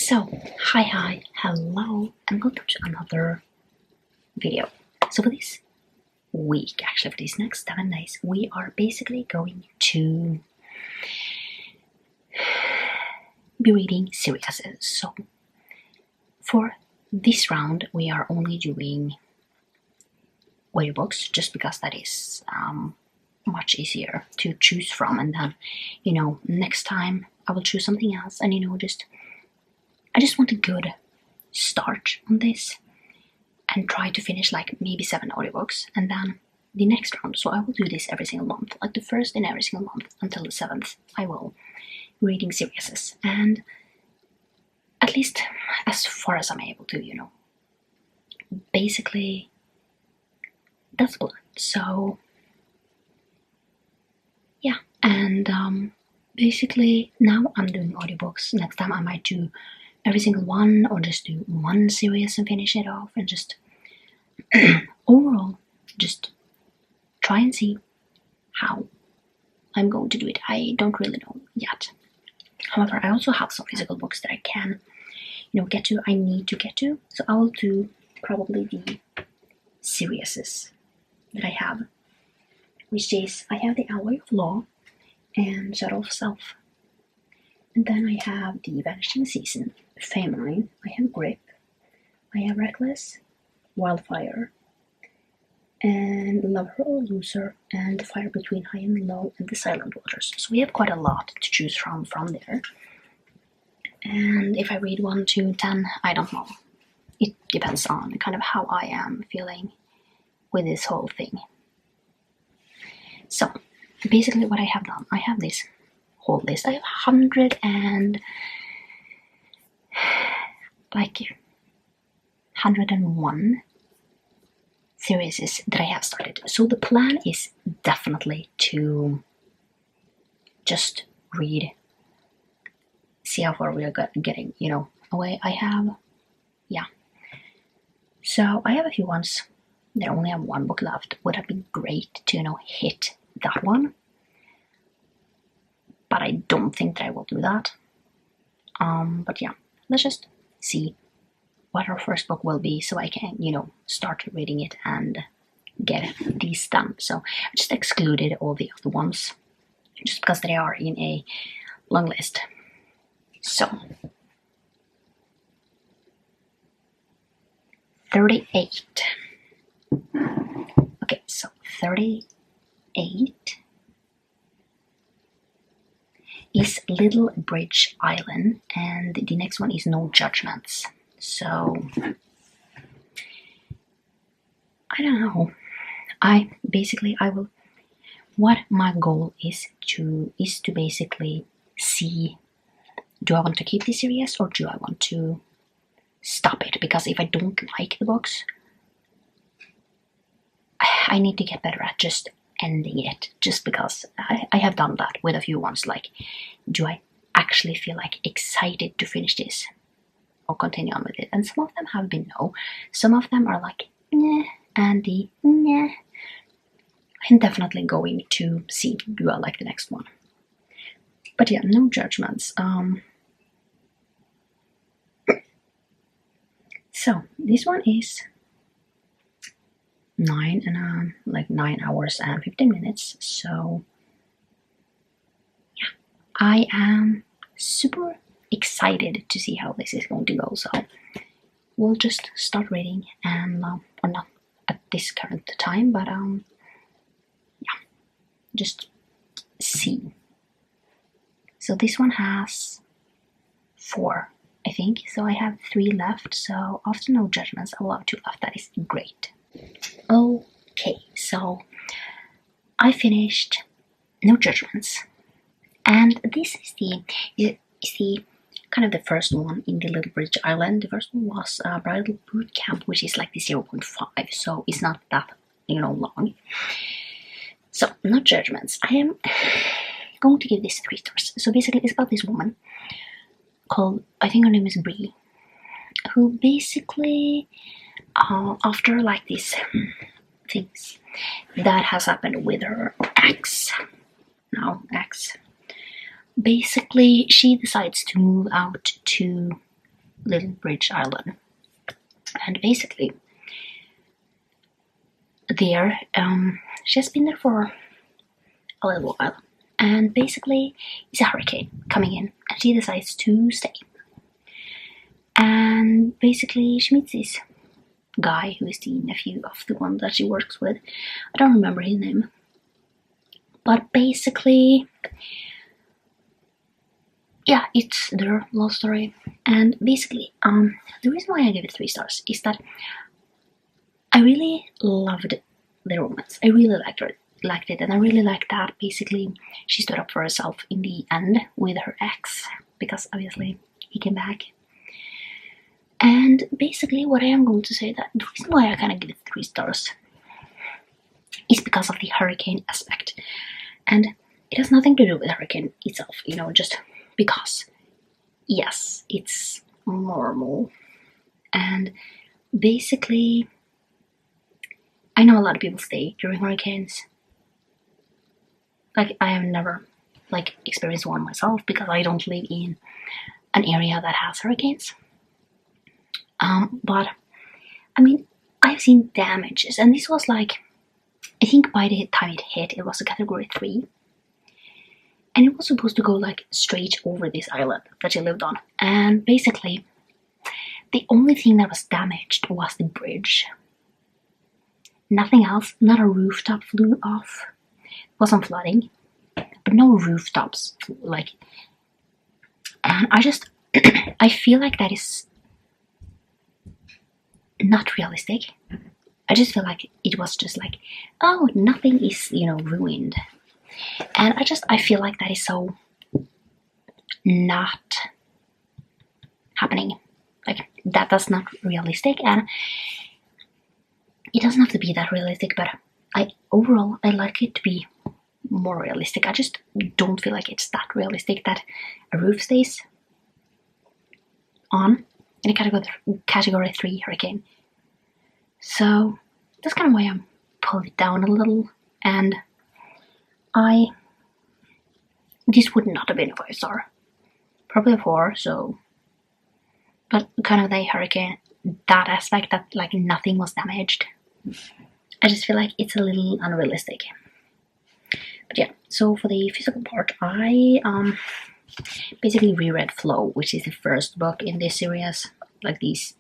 So, hi, hello, and welcome to another video. So for this week, actually for these next 7 days, we are basically going to be reading series. So for this round, we are only doing audiobooks, just because that is much easier to choose from, and then, next time I will choose something else, and I just want a good start on this and try to finish like maybe 7 audiobooks, and then the next round. So I will do this every single month, like the first in every single month until the 7th. I will reading series, and at least as far as I'm able to, basically that's the plan. So yeah, and basically now I'm doing audiobooks. Next time I might do every single one, or just do one series and finish it off, and just overall just try and see how I'm going to do it. I don't really know yet. However, I also have some physical books that I can get to, I need to get to, so I will do probably the series that I have, which is I have The Alloy of Law and Shadow of Self, and then I have The Vanishing Season, Feminine, I have Grip, I have Reckless, Wildfire, and Love Her or Lose Her, and The Fire Between High and Low, and The Silent Waters. So we have quite a lot to choose from there. And if I read 1 to 10, I don't know. It depends on kind of how I am feeling with this whole thing. So basically what I have done, I have this whole list. I have 101 series that I have started. So the plan is definitely to just read, see how far we are getting, away. So I have a few ones that only have 1 book left. Would have been great to, hit that one. But I don't think that I will do that. But yeah, let's just see what our first book will be, so I can, start reading it and get these done. So I just excluded all the other ones, just because they are in a long list. So 38. Okay, so 38 is Little Bridge Island, and the next one is No Judgments. So I don't know. What my goal is to basically see, do I want to keep this series or do I want to stop it? Because if I don't like the books, I need to get better at just ending it, just because I have done that with a few ones. Like, do I actually feel like excited to finish this or continue on with it? And some of them have been no. Some of them are like, nah, and the nah. I'm definitely going to see, do I like the next one? But yeah, No Judgments. So this one is 9 hours and 15 minutes. So yeah, I am super excited to see how this is going to go. So we'll just start reading, and or not at this current time, but just see. So this one has 4, I think. So I have 3 left. So after No Judgments, I will have 2 left. That is great. Okay, so I finished No Judgments, and this is the kind of the first one in the Little Bridge Island. The first one was Bridal Boot Camp, which is like the 0.5, so it's not that long. So No Judgments, I am going to give this 3 stars. So basically it's about this woman called, I think her name is Bree, who basically after like these things that has happened with her ex, basically she decides to move out to little bridge island. And basically, there, she has been there for a little while. And basically, it's a hurricane coming in, and she decides to stay. And basically, she meets this guy who is the nephew of the one that she works with. I don't remember his name. But basically, yeah, it's their love story. And basically, the reason why I gave it 3 stars is that I really loved the romance. I really liked it, and I really liked that basically she stood up for herself in the end with her ex, because obviously he came back. And basically what I am going to say, that the reason why I kind of give it 3 stars is because of the hurricane aspect. And it has nothing to do with the hurricane itself, you know, just because, yes, it's normal. And basically, I know a lot of people stay during hurricanes. Like, I have never, like, experienced one myself because I don't live in an area that has hurricanes. But, I mean, I've seen damages, and this was like, I think by the time it hit, it was a category 3. And it was supposed to go, like, straight over this island that she lived on. And basically, the only thing that was damaged was the bridge. Nothing else. Not a rooftop flew off. It wasn't flooding, but no rooftops, like. And I just, I feel like that is not realistic. I just feel like it was just like, oh, nothing is, you know, ruined. And I feel like that is so not happening. Like, that's not realistic, and it doesn't have to be that realistic, but overall I like it to be more realistic. I just don't feel like it's that realistic that a roof stays on in a category 3 hurricane. So that's kind of why I'm pulling it down a little, and this would not have been a 5 star, probably a 4. So, but kind of the hurricane, that aspect that like nothing was damaged, I just feel like it's a little unrealistic. But yeah, so for the physical part, I basically reread Flow, which is the first book in this series. Like these,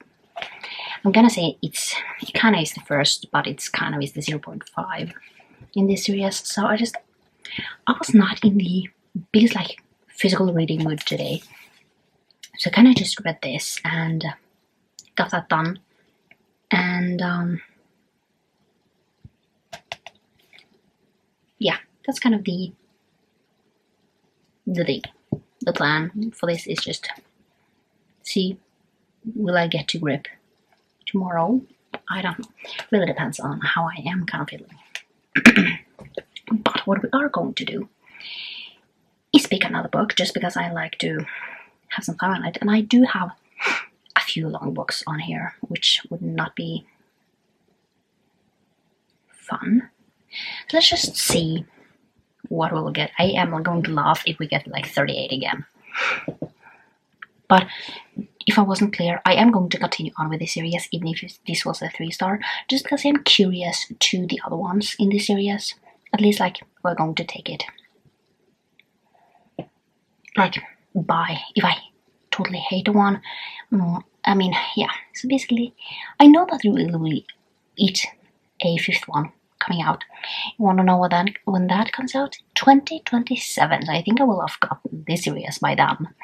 I'm gonna say it kind of is the first, but it's kind of is the 0.5 in this series. So I was not in the biggest like physical reading mood today, so I kind of just read this and got that done. And yeah, that's kind of the thing. The plan for this is just see, will I get to grip tomorrow? I don't know. Really depends on how I am kind of feeling. But what we are going to do is pick another book, just because I like to have some time on it. And I do have a few long books on here, which would not be fun. So let's just see what we'll get. I am going to laugh if we get like 38 again. But if I wasn't clear, I am going to continue on with this series, even if this was a 3 star, just because I'm curious to the other ones in this series. At least, like, we're going to take it. Like, if I totally hate one, I mean, yeah. So basically, I know that we will eat a 5th one coming out. You want to know when that comes out? 2027. So I think I will have gotten this series by then.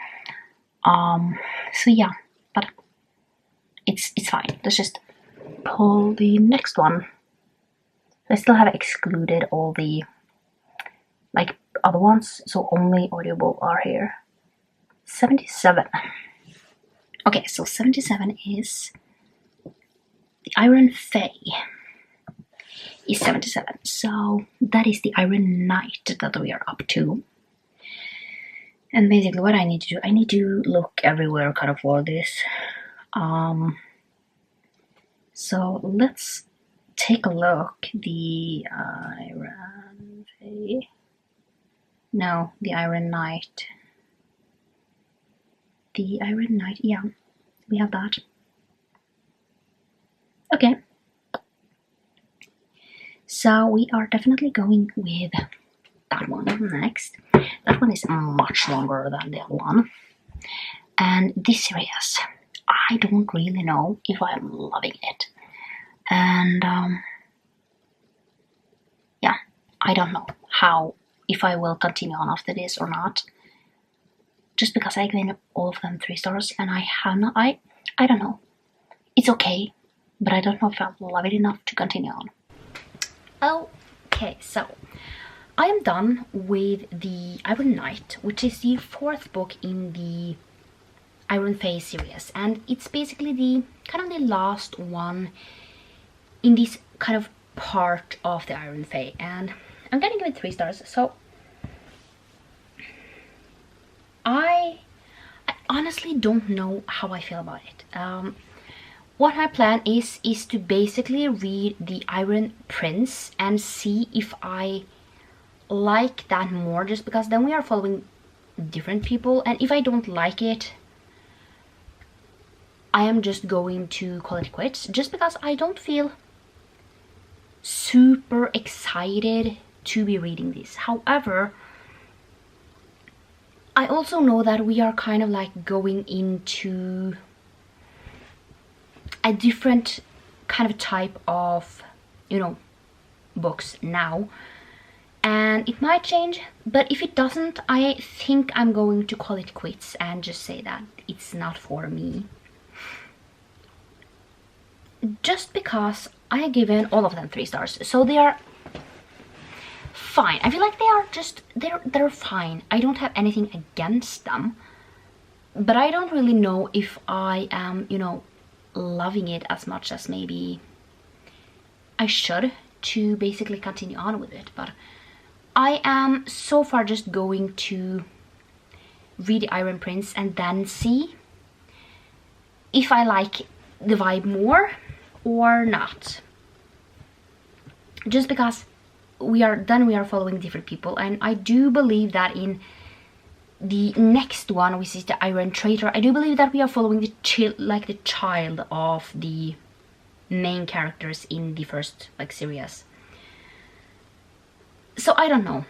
So yeah, but it's fine. Let's just pull the next one. I still have excluded all the like other ones, so only Audible are here. 77. Okay, so 77 is the Iron Fae. Is 77. So that is the Iron Knight that we are up to. And basically what I need to do, I need to look everywhere kind of for this. So let's take a look. The Iron Fae. No, the Iron Knight. The Iron Knight, yeah. we have that. Okay. So we are definitely going with that one next. That one is much longer than the other one. And this series, I don't really know if I'm loving it. And yeah, I don't know if I will continue on after this or not. Just because I gave all of them 3 stars and I have not, I don't know. It's okay, but I don't know if I love it enough to continue on. Okay, so I am done with the Iron Knight, which is the 4th book in the Iron Fae series, and it's basically the kind of the last one in this kind of part of the Iron Fae, and I'm gonna give it 3 stars. So I honestly don't know how I feel about it. What my plan is to basically read the Iron Prince and see if I like that more, just because then we are following different people, and if I don't like it, I am just going to call it quits, just because I don't feel super excited to be reading this. However, I also know that we are kind of like going into a different kind of type of, you know, books now, and it might change, but if it doesn't, I think I'm going to call it quits and just say that it's not for me, just because I have given all of them 3 stars, so they are fine. I feel like they are just they're fine. I don't have anything against them, but I don't really know if I am, you know, loving it as much as maybe I should to basically continue on with it. But I am so far just going to read the Iron Prince and then see if I like the vibe more or not, just because we are following different people, and I do believe that in the next one, which is the Iron Traitor, I do believe that we are following the child of the main characters in the first series. So I don't know.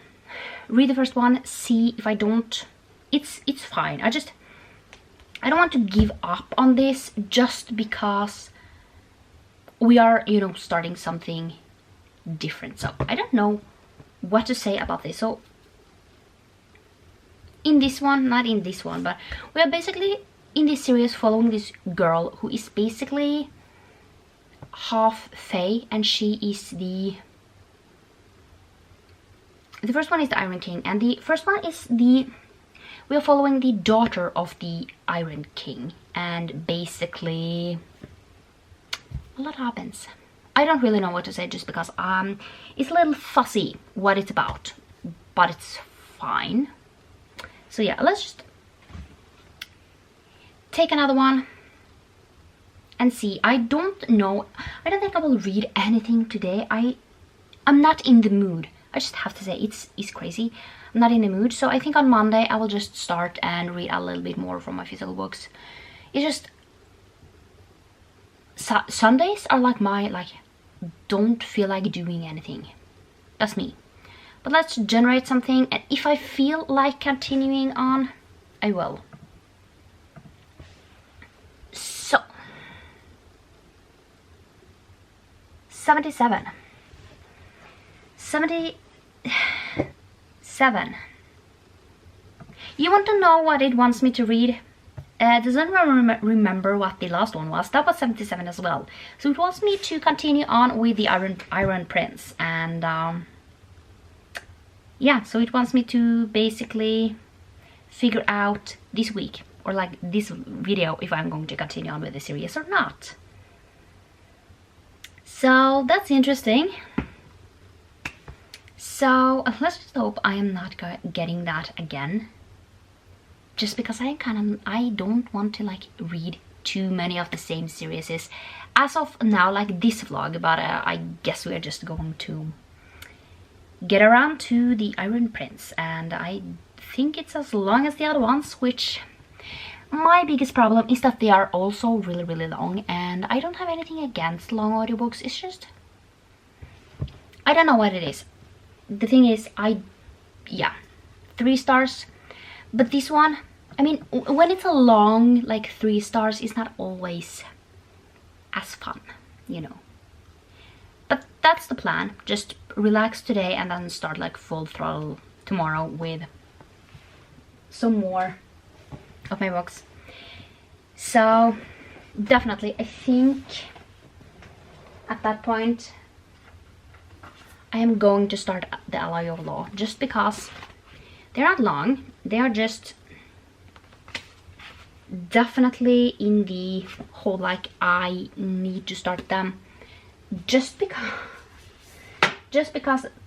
Read the first one, see if I don't. It's fine. I don't want to give up on this just because we are, you know, starting something different. So I don't know what to say about this. So in this one, not in this one, but we are basically in this series following this girl who is basically half Fae, and she is the first one is the Iron King, and the first one is we are following the daughter of the Iron King, and basically a lot happens. I don't really know what to say, just because it's a little fussy what it's about, but it's fine. So yeah, let's just take another one and see. I don't know. I don't think I will read anything today. I'm not in the mood. I just have to say, it's crazy. I'm not in the mood. So I think on Monday I will just start and read a little bit more from my physical books. It's just Sundays are like my don't feel like doing anything. That's me. But let's generate something, and if I feel like continuing on, I will. So 77. You want to know what it wants me to read? Does anyone remember what the last one was? That was 77 as well. So it wants me to continue on with the Iron Prince, and yeah, so it wants me to basically figure out this week, or this video, if I'm going to continue on with the series or not. So that's interesting. So let's just hope I am not getting that again, just because I don't want to read too many of the same series as of now, like this vlog, but I guess we're just going to get around to the Iron Prince, and I think it's as long as the other ones, which My biggest problem is that they are also really, really long, and I don't have anything against long audiobooks. It's just, I don't know what it is. The thing is, yeah, 3 stars. But this one, I mean, when it's a long, like 3 stars, it's not always as fun, you know. But that's the plan. Just relax today and then start like full throttle tomorrow with some more of my books. So definitely, I think at that point I am going to start the Alloy of Law, just because they're not long. They are just definitely in the whole like I need to start them, just because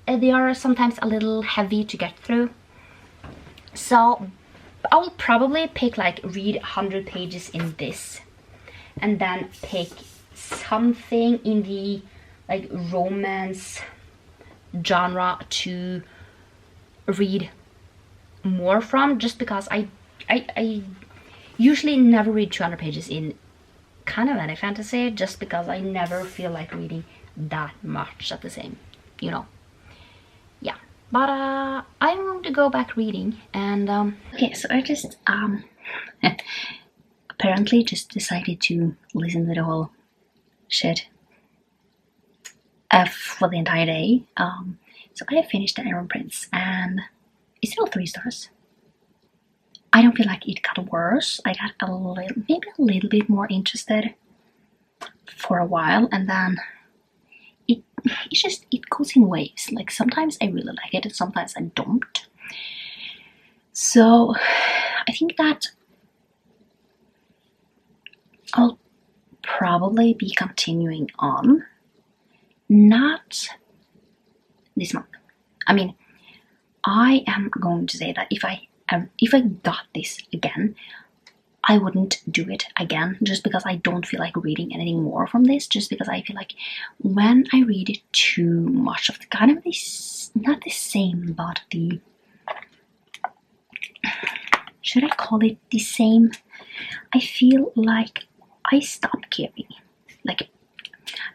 they are sometimes a little heavy to get through. So I will probably pick like read 100 pages in this, and then pick something in the like romance genre to read more from, just because I usually never read 200 pages in kind of any fantasy, just because I never feel like reading that much at the same, you know. Yeah, but I'm going to go back reading, and okay, so I just apparently just decided to listen to the whole shit for the entire day. So I finished the Iron Prince, and it's still 3 stars. I don't feel like it got worse. I got maybe a little bit more interested for a while, and then it goes in waves. Like sometimes I really like it and sometimes I don't. So I think that I'll probably be continuing on. Not this month. I mean, I am going to say that if I got this again, I wouldn't do it again, just because I don't feel like reading anything more from this, just because I feel like when I read too much of the kind of this, not the same, but the, should I call it the same? I feel like I stopped caring. Like,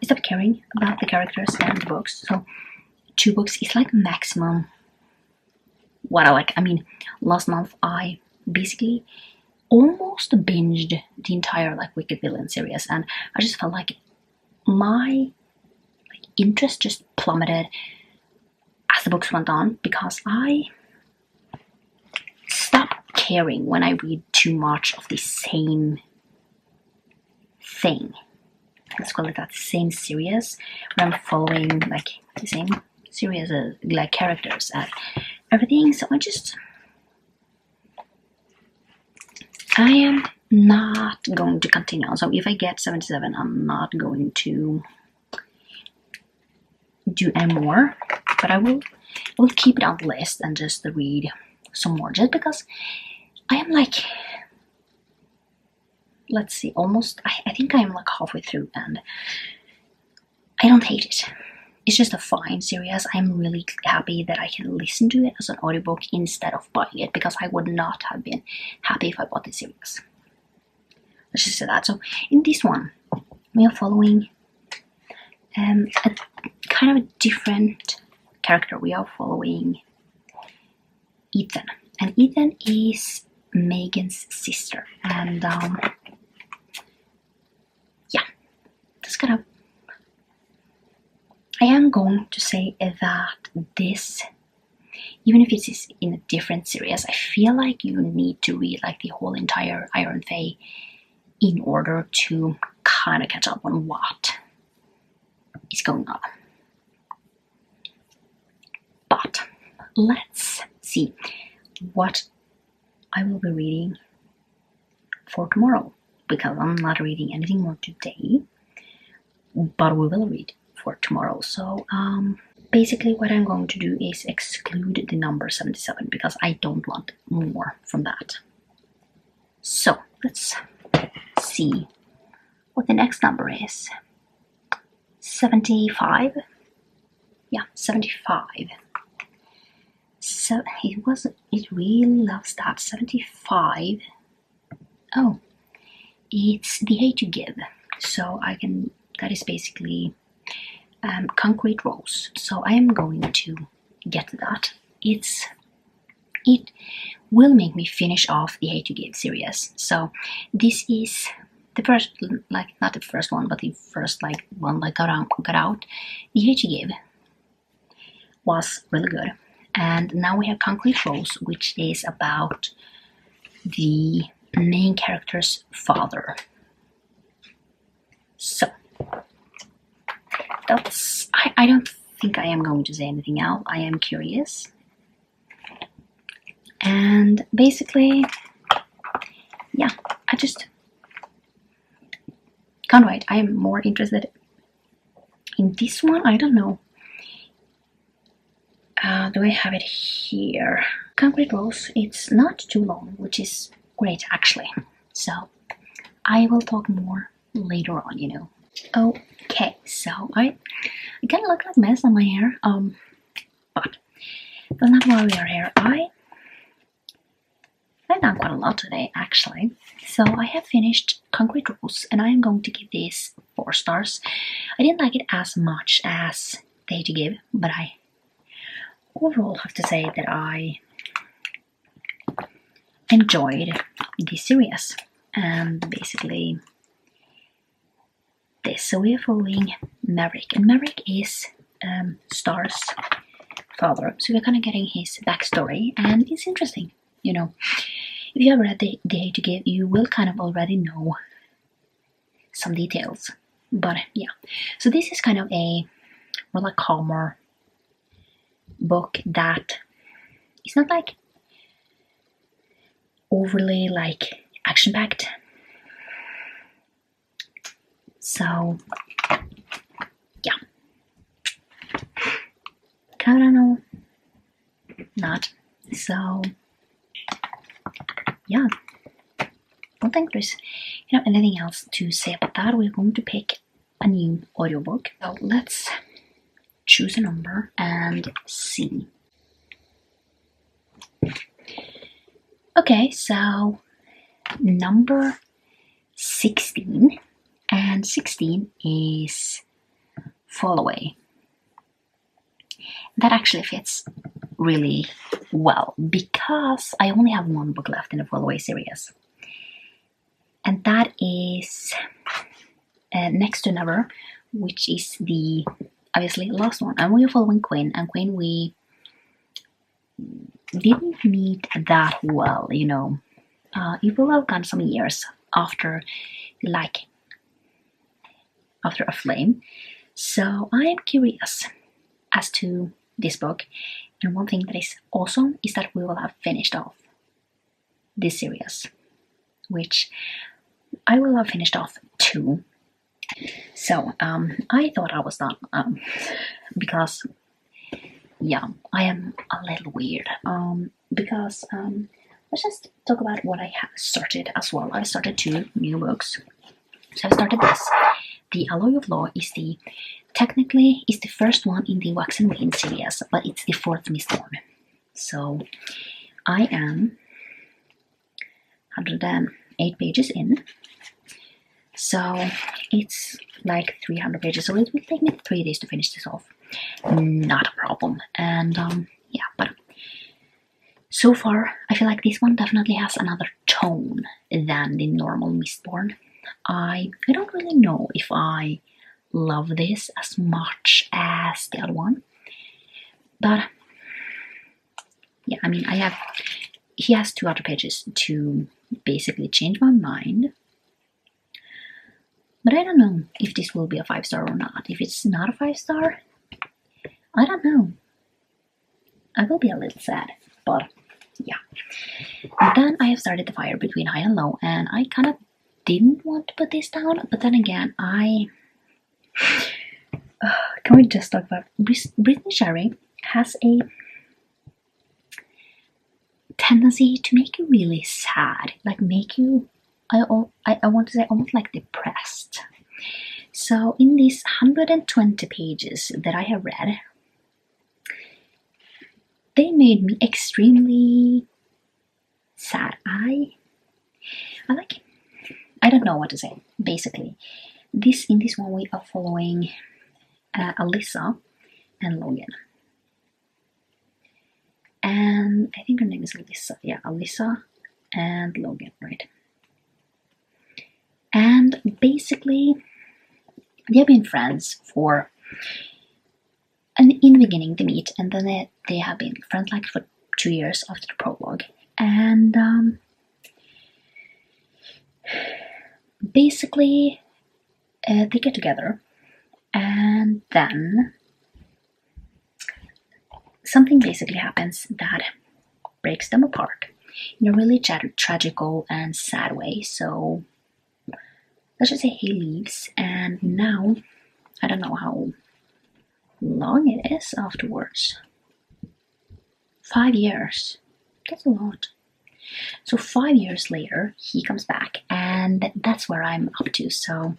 I stopped caring about the characters and the books. So 2 books is like maximum what I like. I mean, last month I basically almost binged the entire like Wicked Villain series, and I just felt like my interest just plummeted as the books went on, because I stopped caring when I read too much of the same thing. Let's call it that, same series, where I'm following like the same series of like characters and everything. So I am not going to continue on. So if I get 77, I'm not going to do any more, but I will keep it on the list and just read some more, just because I am like, let's see, almost, I think I am like halfway through, and I don't hate it. It's just a fine series. I'm really happy that I can listen to it as an audiobook instead of buying it, because I would not have been happy if I bought the series. Let's just say that. So in this one, we are following a kind of a different character. We are following Ethan, and Ethan is Megan's sister, and yeah, that's kind of, I am going to say that this, even if it is in a different series, I feel like you need to read like the whole entire Iron Fae in order to kind of catch up on what is going on. But let's see what I will be reading for tomorrow, because I'm not reading anything more today, but we will read for tomorrow. So basically what I'm going to do is exclude the number 77, because I don't want more from that. So let's see what the next number is. 75. Yeah, 75. So it really loves that. 75. Oh, it's The Hate You Give. So that is basically concrete rose. So I am going to get to that. It will make me finish off the Hate You Give series. So this is the first, like not the first one, but the first like one that got out. The Hate You Give was really good. And now we have Concrete Rose, which is about the main character's father. So I don't think I am going to say anything else. I am curious. And basically, yeah, I just can't wait. I am more interested in this one. I don't know. Do I have it here? Concrete Rose, it's not too long, which is great actually. So I will talk more later on, you know. Okay, so I kind of look like a mess on my hair, but that's not why we are here. I've done quite a lot today, actually. So I have finished Concrete Rose, and I am going to give this 4 stars. I didn't like it as much as The Hate You Give, but I overall have to say that I enjoyed this series. And basically this. So we are following Maverick, and Maverick is Star's father. So we're kind of getting his backstory, and it's interesting, you know. If you have read The Hate You Give, you will kind of already know some details. But yeah, so this is kind of a more like calmer book that is not like overly like action-packed. So yeah, kind of know not. So yeah, I don't think there's anything else to say about that. We're going to pick a new audiobook. So let's choose a number and see. Okay, so number 16, and 16 is Fall Away. That actually fits really well because I only have one book left in the Fall Away series, and that is Next to Never, which is the obviously last one. And we are following Quinn, and Quinn we didn't meet that well, you know. It will have gone some years after a flame. So I am curious as to this book, and one thing that is awesome is that we will have finished off this series, which I will have finished off too. So I thought I was done because yeah, I am a little weird because let's just talk about what I have started as well. I started 2 new books. So I started this. The Alloy of Law is technically the first one in the Wax and Wayne series, but it's the 4th Mistborn. So I am 108 pages in. So it's like 300 pages, so it will take me 3 days to finish this off. Not a problem. And yeah, but so far I feel like this one definitely has another tone than the normal Mistborn. I don't really know if I love this as much as the other one, but yeah, I mean, he has 2 other pages to basically change my mind. But I don't know if this will be a 5-star or not. If it's not a 5-star, I don't know. I will be a little sad, but yeah. And then I have started The Fire Between High and Low, and I kind of didn't want to put this down, but then again, can we just talk about Brittany Sherry has a tendency to make you really sad, like make you, I want to say almost like depressed. So in these 120 pages that I have read, they made me extremely sad. I like I don't know what to say. Basically, in this one we are following Alyssa and Logan, and I think her name is Alyssa. Yeah, Alyssa and Logan, right? And basically, they've been friends for. And in the beginning, they meet, and then they have been friends like for 2 years after the prologue, and basically they get together, and then something basically happens that breaks them apart in a really tragical and sad way. So let's just say he leaves, and now I don't know how long it is afterwards. 5 years. That's a lot. So 5 years later, he comes back, and that's where I'm up to. So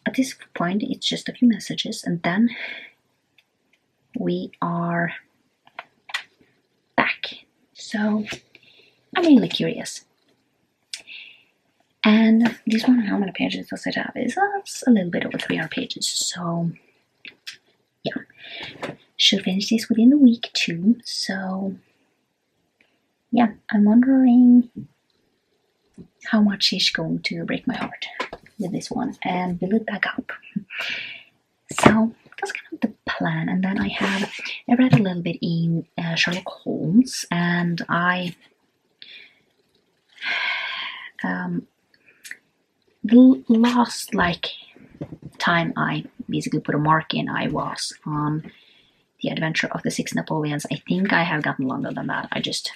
at this point, it's just a few messages, and then we are back. So I'm really curious. And this one, how many pages does it have? It's a little bit over 300 pages. So yeah, should finish this within the week too. So yeah, I'm wondering how much is going to break my heart with this one and build it back up. So that's kind of the plan. And then I read a little bit in Sherlock Holmes, and the last time I basically put a mark in, I was on The Adventure of the Six Napoleons. I think I have gotten longer than that. I just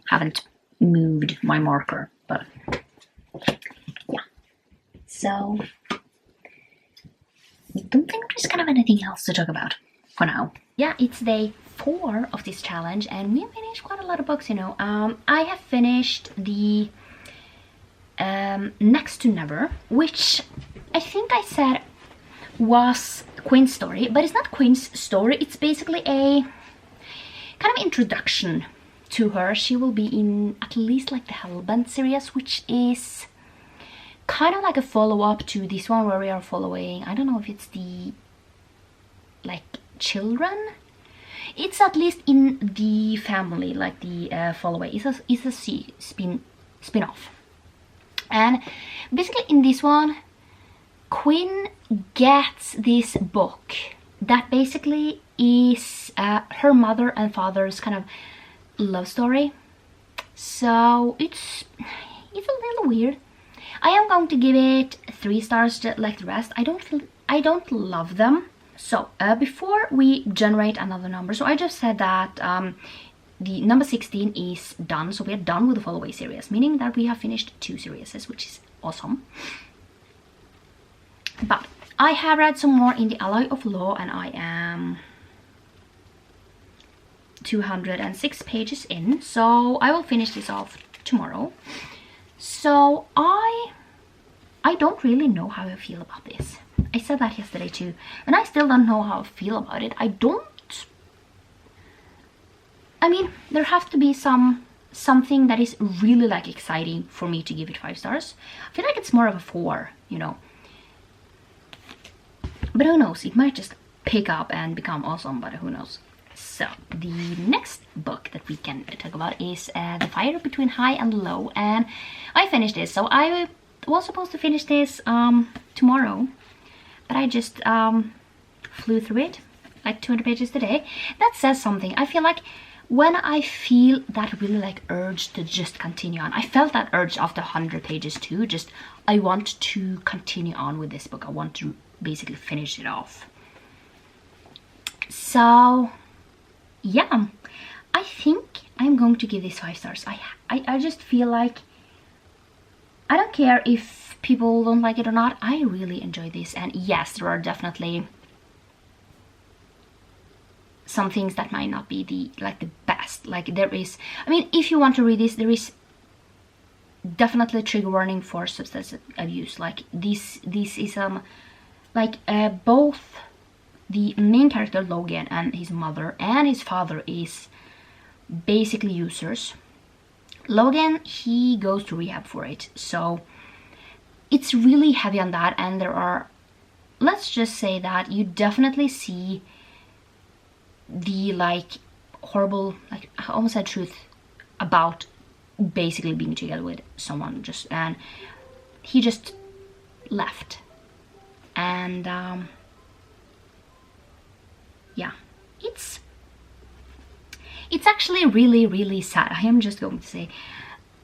haven't moved my marker, but yeah. So I don't think there's kind of anything else to talk about for now. Yeah, it's day 4 of this challenge, and we have finished quite a lot of books, you know. I have finished the Next to Never, which I think I said was Quinn's story, but it's not Quinn's story. It's basically a kind of introduction to her. She will be in at least like the Hellbent series, which is kind of like a follow-up to this one where we are following, I don't know if it's the children. It's at least in the family, like the follow-away. It's a spin-off. And basically in this one, Quinn gets this book that basically is her mother and father's kind of love story. So it's a little weird. I am going to give it 3 stars like the rest. I don't love them. So before we generate another number, so I just said that the number 16 is done. So we are done with the follow-away series, meaning that we have finished 2 series, which is awesome. But I have read some more in the Alloy of Law, and I am 206 pages in, so I will finish this off tomorrow. So I don't really know how I feel about this. I said that yesterday too, and I still don't know how I feel about it. I mean, there has to be something that is really like exciting for me to give it 5 stars. I feel like it's more of a 4, you know. But who knows? It might just pick up and become awesome, but who knows? So the next book that we can talk about is The Fire Between High and Low, and I finished this. So I was supposed to finish this tomorrow, but I just flew through it, like 200 pages today. That says something. I feel like when I feel that really like urge to just continue on, I felt that urge after 100 pages too. Just I want to continue on with this book. I want to basically finish it off. So yeah, I think I'm going to give this 5 stars. I just feel like I don't care if people don't like it or not. I really enjoy this, and yes, there are definitely some things that might not be the best. Like there is, I mean, if you want to read this, there is definitely trigger warning for substance abuse. Like this is both the main character Logan and his mother and his father is basically users. Logan, he goes to rehab for it, so it's really heavy on that, and there are, let's just say that you definitely see the like horrible, like I almost said truth about basically being together with someone, just, and he just left. And yeah, it's actually really, really sad. I am just going to say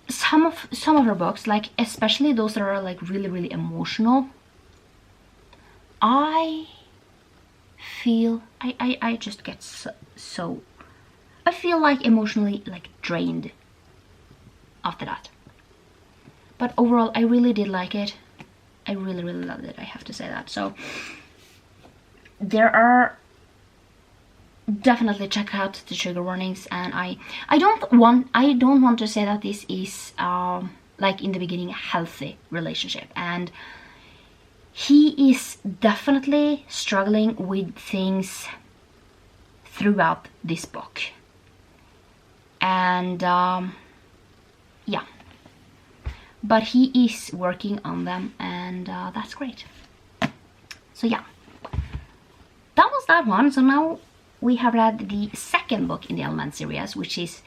some of her books, like especially those that are like really, really emotional, I feel I just get so I feel like emotionally like drained after that. But overall, I really did like it. I really, really loved it, I have to say that. So there are, definitely check out the trigger warnings. And I don't want to say that this is like in the beginning a healthy relationship, and he is definitely struggling with things throughout this book. And yeah, but he is working on them, and that's great. So yeah, that was that one. So now we have read the second book in the Element series, which is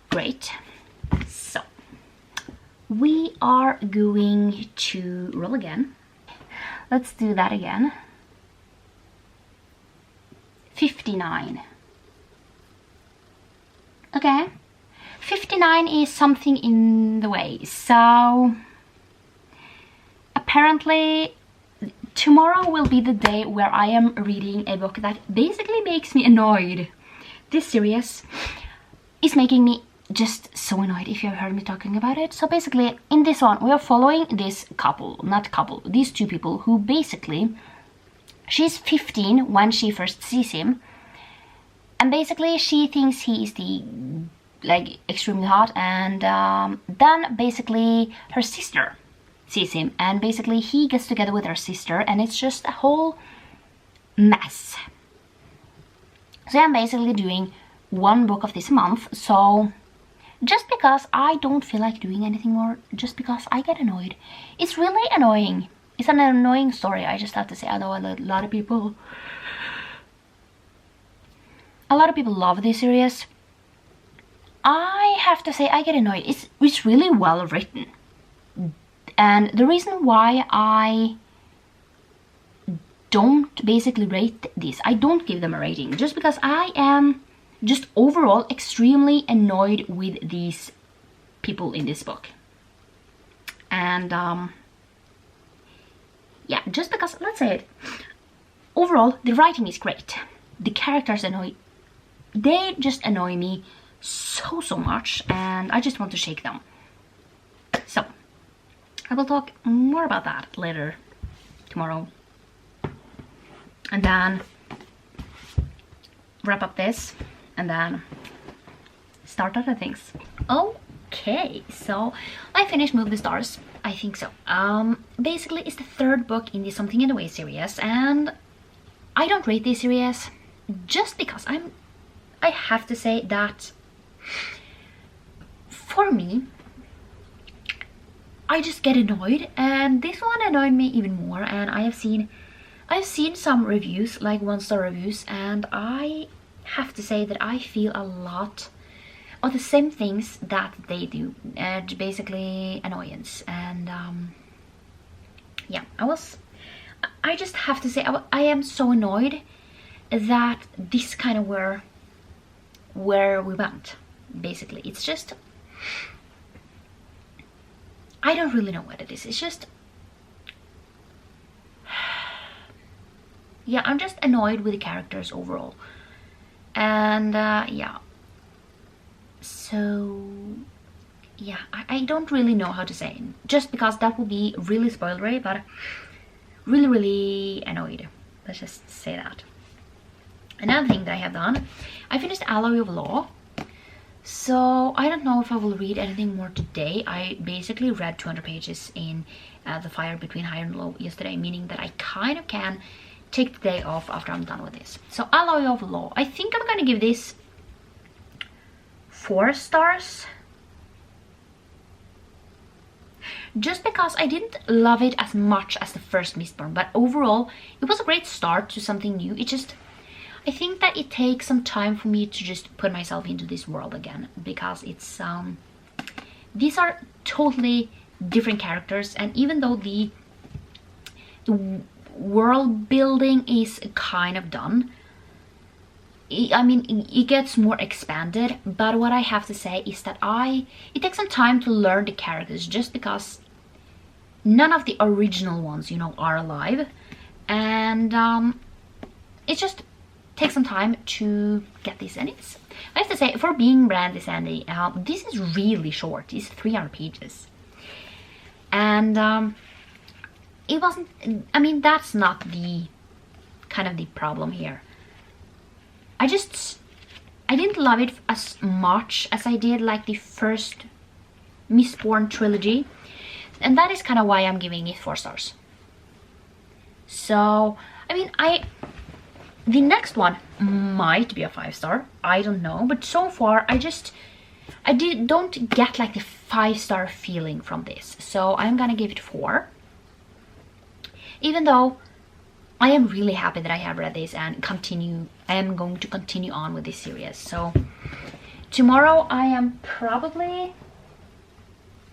great. So we are going to roll again. Let's do that again. 59. Okay, 59 is something in the way. So apparently tomorrow will be the day where I am reading a book that basically makes me annoyed. This series is making me just so annoyed, if you have heard me talking about it. So basically in this one we are following this couple, these two people who basically, she's 15 when she first sees him, and basically she thinks he is the like extremely hot, and then basically her sister sees him, and basically he gets together with her sister, and it's just a whole mess. So I'm basically doing one book of this month, so just because I don't feel like doing anything more, just because I get annoyed. It's really annoying. It's an annoying story, I just have to say. I know a lot of people love this series. I have to say I get annoyed. It's really well written. And the reason why I don't basically rate this, I don't give them a rating, just because I am just overall extremely annoyed with these people in this book. And yeah, just because, let's say it, overall the writing is great. The characters they just annoy me so much, and I just want to shake them. So I will talk more about that later tomorrow, and then wrap up this, and then start other things. Okay, so I finished Move the Stars. I think so. Basically it's the third book in the Something in the Way series, and I don't rate this series just because I have to say that for me, I just get annoyed, and this one annoyed me even more. And I've seen some reviews, like 1-star reviews, and I have to say that I feel a lot of the same things that they do, basically annoyance. And yeah, I just have to say I am so annoyed that this kind of where we went. Basically it's just, I don't really know what it is. It's just, yeah, I'm just annoyed with the characters overall. And yeah, so yeah, I don't really know how to say, just because that would be really spoilery, but really, really annoyed, let's just say that. Another thing that I have done, I finished Alloy of Law. So I don't know if I will read anything more today. I basically read 200 pages in The Fire Between High and Low yesterday, meaning that I kind of can take the day off after I'm done with this. So Alloy of Law, I think I'm gonna give this 4 stars. just because I didn't love it as much as the first Mistborn, but overall it was a great start to something new. It just, I think that it takes some time for me to just put myself into this world again, because it's these are totally different characters, and even though the world building is kind of done, I mean, it gets more expanded, but what I have to say is that it takes some time to learn the characters, just because none of the original ones, you know, are alive, and it just takes some time to get this. And it's, I have to say, for being Brandy Sandy, this is really short. It's 300 pages, and it wasn't, I mean, that's not the kind of the problem here. I didn't love it as much as I did like the first Mistborn trilogy, and that is kind of why I'm giving it 4 stars. So, I mean, the next one might be a 5-star, I don't know, but so far I don't get like the 5-star feeling from this, so I'm gonna give it 4. Even though I am really happy that I have read this and I am going to continue on with this series. So tomorrow I am probably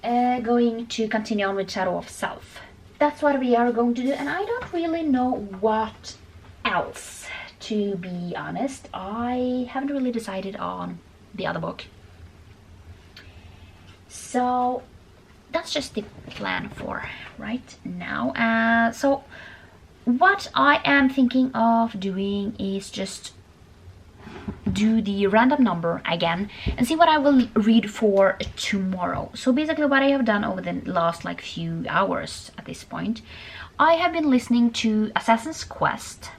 going to continue on with Shadow of Self. That's what we are going to do, and I don't really know what else, to be honest. I haven't really decided on the other book. So that's just the plan for right now. So what I am thinking of doing is just do the random number again and see what I will read for tomorrow. So basically what I have done over the last like few hours at this point, I have been listening to Assassin's Quest,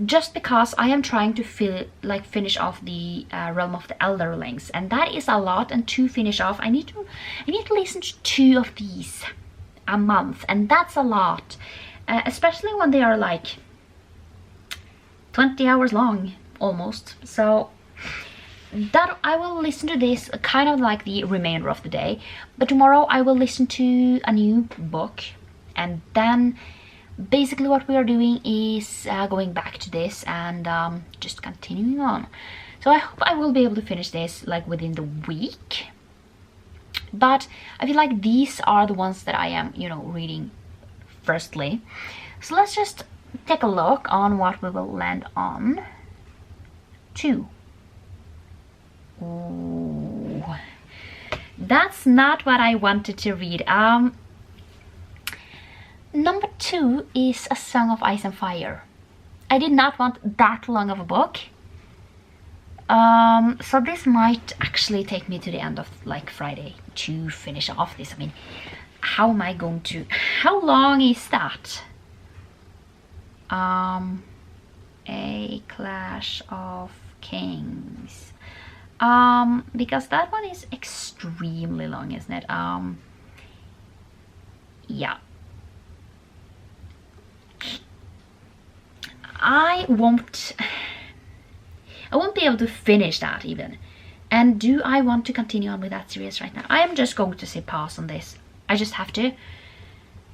just because I am trying to finish off the Realm of the Elderlings, and that is a lot. And to finish off, I need to listen to 2 of these a month, and that's a lot, especially when they are like 20 hours long almost. So that I will listen to this kind of like the remainder of the day, but tomorrow I will listen to a new book, and then basically what we are doing is going back to this and just continuing on. So I hope I will be able to finish this like within the week, but I feel like these are the ones that I am, you know, reading firstly. So let's just take a look on what we will land on. 2. Ooh, that's not what I wanted to read. Number 2 is A Song of Ice and Fire. I did not want that long of a book. So this might actually take me to the end of like Friday to finish off this. I mean, how am I going to, how long is that? A Clash of Kings. Because that one is extremely long, isn't it? Yeah. I won't be able to finish that even. And do I want to continue on with that series right now? I am just going to say pass on this. I just have to.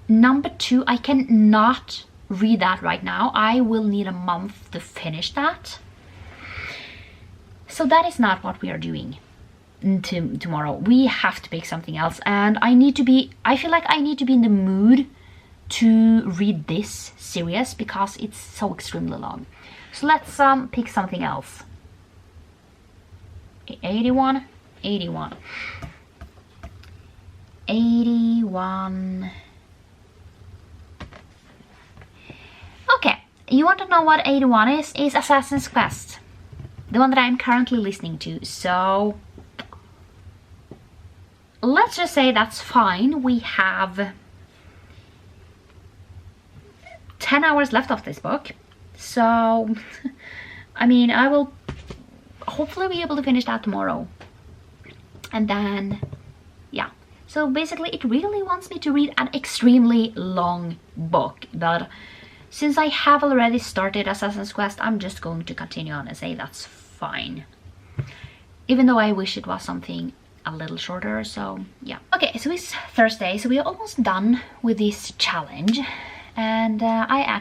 Number 2, I cannot read that right now. I will need a month to finish that. So that is not what we are doing tomorrow. We have to pick something else, and I feel like I need to be in the mood to read this series because it's so extremely long. So let's pick something else. 81. Okay, you want to know what 81 is? It's Assassin's Quest, the one that I'm currently listening to. So let's just say that's fine. We have 10 hours left of this book, so I mean, I will hopefully be able to finish that tomorrow. And then yeah, so basically it really wants me to read an extremely long book, but since I have already started Assassin's Quest, I'm just going to continue on and say that's fine, even though I wish it was something a little shorter, so yeah. Okay, so it's Thursday, so we're almost done with this challenge, and I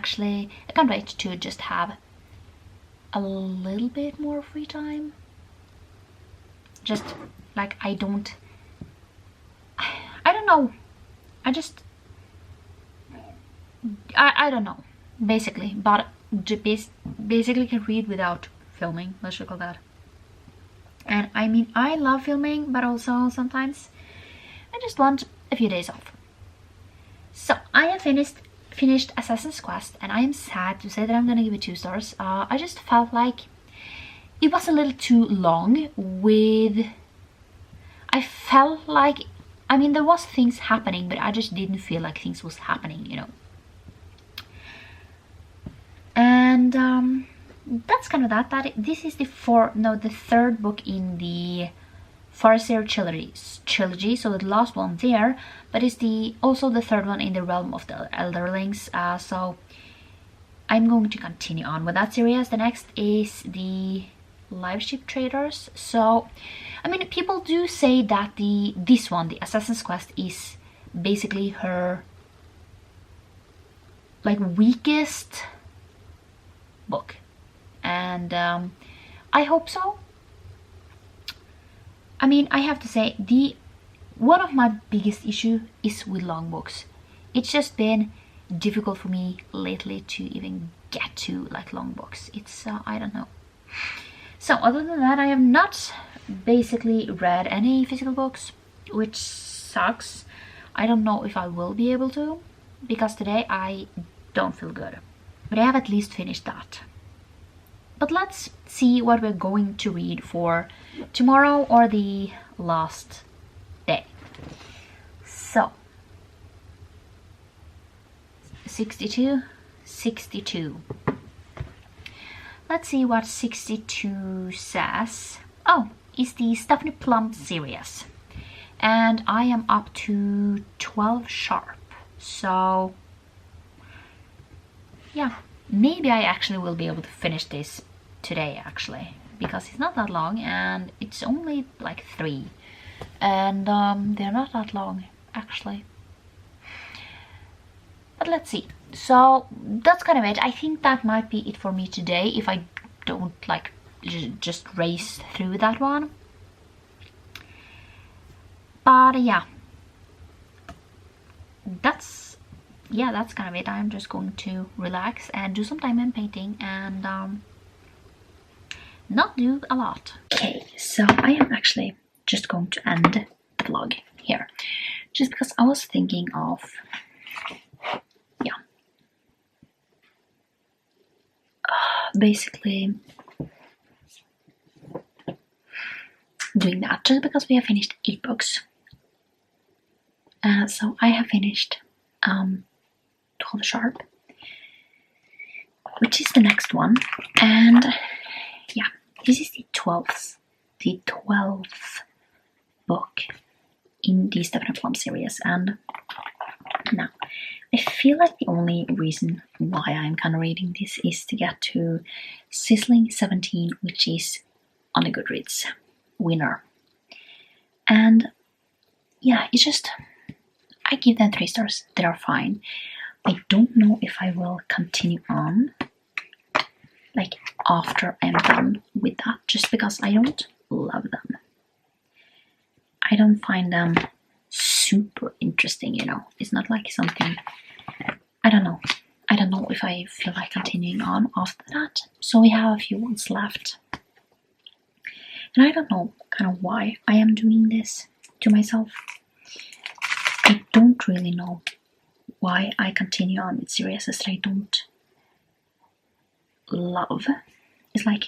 can't wait to just have a little bit more free time. Just like I don't know. I don't know, basically, but basically can read without filming, let's call that. And I mean, I love filming, but also sometimes I just want a few days off. So I have finished Assassin's Quest, and I am sad to say that I'm gonna give it 2 stars. I just felt like it was a little too long I felt like, I mean, there was things happening, but I just didn't feel like things was happening, you know. And that's kind of that. This is the third book in the Farseer trilogy, so the last one there, but it's also the third one in the realm of the Elderlings. So I'm going to continue on with that series. The next is the Live Ship Traders. So I mean, people do say that this one, the Assassin's Quest, is basically her like weakest book, and I hope so. I mean, I have to say, one of my biggest issue is with long books. It's just been difficult for me lately to even get to like long books. It's I don't know. So other than that, I have not basically read any physical books, which sucks. I don't know if I will be able to, because today I don't feel good. But I have at least finished that. But let's see what we're going to read for tomorrow or the last day. So 62. Let's see what 62 says. Oh, it's the Stephanie Plum series, and I am up to 12 sharp, so yeah, maybe I actually will be able to finish this today, actually, because it's not that long and it's only like 3, and they're not that long actually. But let's see. So that's kind of it. I think that might be it for me today, if I don't like just race through that one. But yeah, that's kind of it. I'm just going to relax and do some diamond painting and not do a lot. Okay, so I am actually just going to end the vlog here, just because I was thinking of, yeah, basically doing that, just because we have finished 8 books. So I have finished 12 sharp, which is the next one, and yeah, this is the 12th book in the Stephanie Plum series. And now I feel like the only reason why I'm kind of reading this is to get to Sizzling 17, which is on the GoodReads winner. And yeah, it's just, I give them 3 stars. They are fine. I don't know if I will continue on like after I'm done with that, just because I don't love them. I don't find them super interesting, you know. It's not like something, I don't know if I feel like continuing on after that. So we have a few ones left, and I don't know kind of why I am doing this to myself. I don't really know why I continue on with series that I don't love. It's like,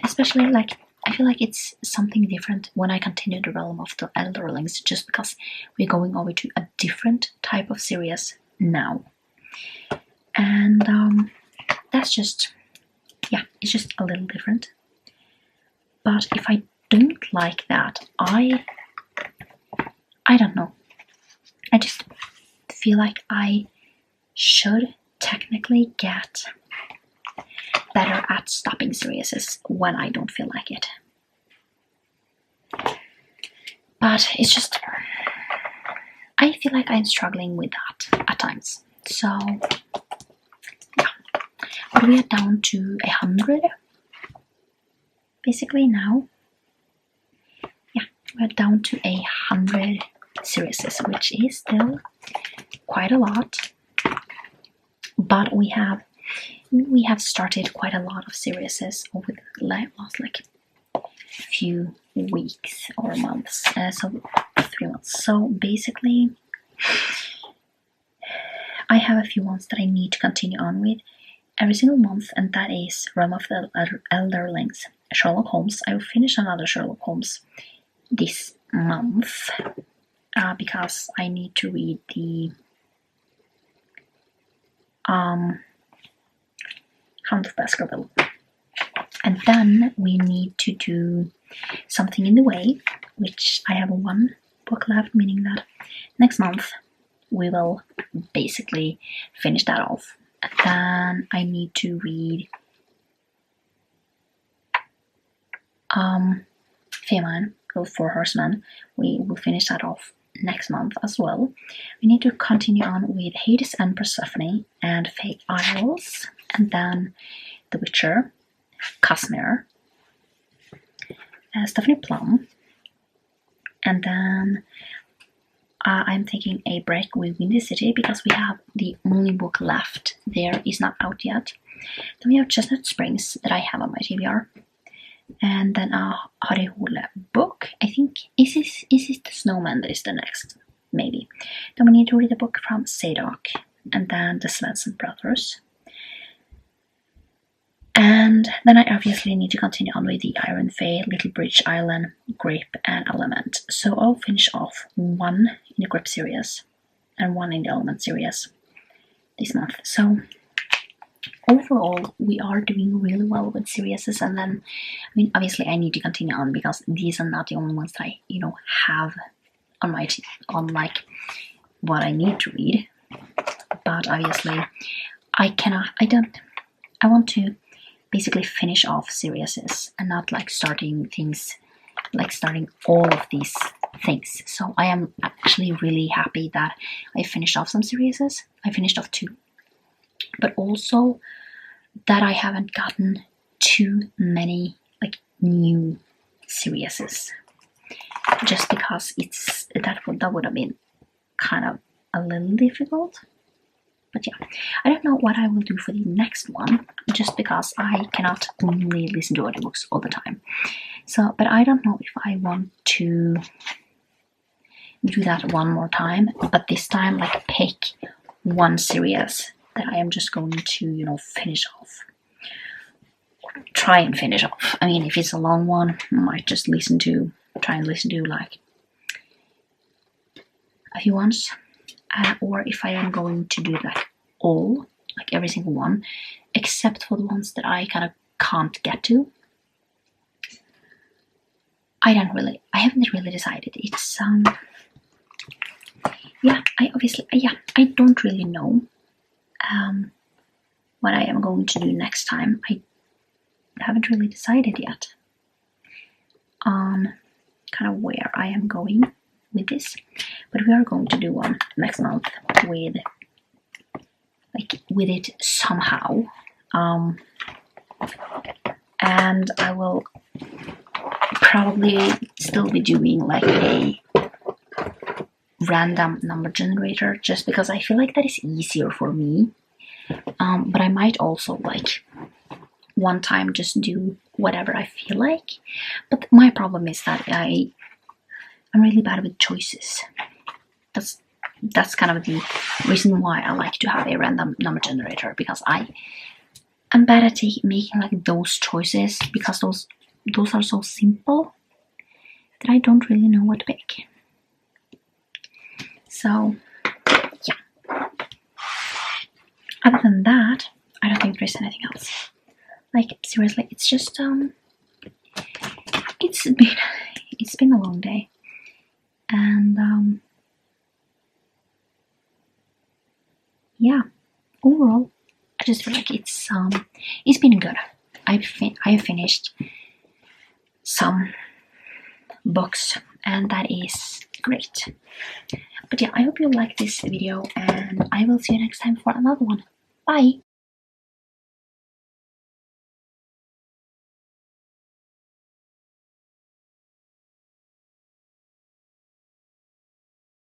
especially like, I feel like it's something different when I continue the realm of the Elderlings, just because we're going over to a different type of series now. And that's just, yeah, it's just a little different. But if I don't like that, I don't know. I just feel like I should technically get better at stopping series when I don't feel like it. But it's just, I feel like I'm struggling with that at times. So yeah, but we are down to 100 basically now. Yeah, we're down to 100 series, which is still quite a lot. But we have started quite a lot of series over the last like few weeks or months, so 3 months. So basically, I have a few ones that I need to continue on with every single month, and that is Realm of the Elderlings, Sherlock Holmes. I will finish another Sherlock Holmes this month because I need to read the Hound of Baskerville. And then we need to do Something in the Way, which I have one book left, meaning that next month we will basically finish that off. And then I need to read Feminine, Four Horsemen. We will finish that off next month as well. We need to continue on with Hades and Persephone and Fake Isles, and then The Witcher, Casimir, Stephanie Plum, and then I'm taking a break with Windy City because we have the only book left there is not out yet. Then we have Chestnut Springs that I have on my TBR, and then a Harihole book. I think is this The Snowman that is the next, maybe. Then we need to read a book from Sadok, and then the Svensson Brothers. And then I obviously need to continue on with the Iron Fae, Little Bridge Island, Grape, and Element. So I'll finish off one in the Grape series and one in the Element series this month. So overall, we are doing really well with series. And then, I mean, obviously I need to continue on because these are not the only ones that I, have on my on like what I need to read. But obviously, I want to basically finish off series and not like starting all of these things. So I am actually really happy that I finished off some series. I finished off 2, but also that I haven't gotten too many like new series, just because that would have been kind of a little difficult. But yeah, I don't know what I will do for the next one, just because I cannot only listen to audiobooks all the time. So, but I don't know if I want to do that one more time, but this time like pick one series that I am just going to, finish off. Try and finish off. I mean, if it's a long one, I might just try and listen to like a few ones. Or if I am going to do like every single one, except for the ones that I kind of can't get to. I haven't really decided. It's I don't really know what I am going to do next time. I haven't really decided yet on kind of where I am going with this, but we are going to do one next month with it somehow, and I will probably still be doing like a random number generator, just because I feel like that is easier for me, but I might also like one time just do whatever I feel like. But my problem is that I'm really bad with choices. That's kind of the reason why I like to have a random number generator, because I'm bad at making like those choices, because those are so simple that I don't really know what to pick. So yeah. Other than that, I don't think there's anything else. Like seriously, it's just it's been a long day. And yeah, overall, I just feel like it's been good. I have finished some books, and that is great. But yeah, I hope you like this video, and I will see you next time for another one. Bye!